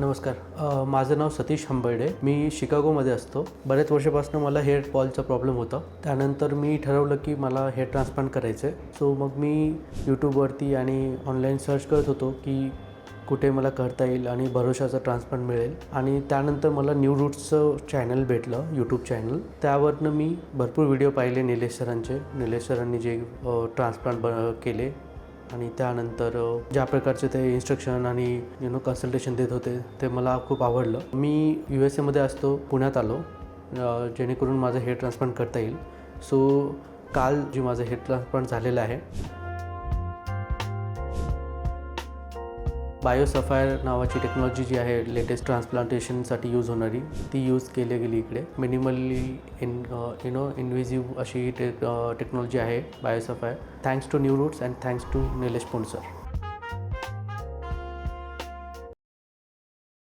नमस्कार. माझं नाव सतीश हंबर्डे. मी शिकागोमध्ये असतो. बऱ्याच वर्षापासून मला हेअर फॉलचा प्रॉब्लेम होता. त्यानंतर मी ठरवलं की मला हेअर ट्रान्सप्लांट करायचं आहे. सो मग मी यूट्यूबवरती आणि ऑनलाईन सर्च करत होतो की कुठे मला करता येईल आणि भरोशाचा ट्रान्सप्लांट मिळेल. आणि त्यानंतर मला न्यू रूट्सचं चॅनल भेटलं, यूट्यूब चॅनल. त्यावरनं मी भरपूर व्हिडिओ पाहिले निलेश सरांचे. निलेश सरांनी जे ट्रान्सप्लांट केले आणि त्यानंतर ज्या प्रकारचे ते इन्स्ट्रक्शन आणि कन्सल्टेशन देत होते ते मला खूप आवडलं. मी USA असतो, पुण्यात आलो जेणेकरून माझं हेअर ट्रान्सप्लांट करता येईल. सो काल जे माझं हेअर ट्रान्सप्लांट झालेलं आहे. बायोसफायर नावाची टेक्नॉलॉजी जी आहे लेटेस्ट ट्रान्सप्लांटेशनसाठी यूज होणारी, ती यूज केली गेली इकडे. मिनिमली इन्व्हेजिव्ह अशी टेक्नॉलॉजी आहे बायोसफायर. Thanks to new roots and thanks to Nilesh Pund sir.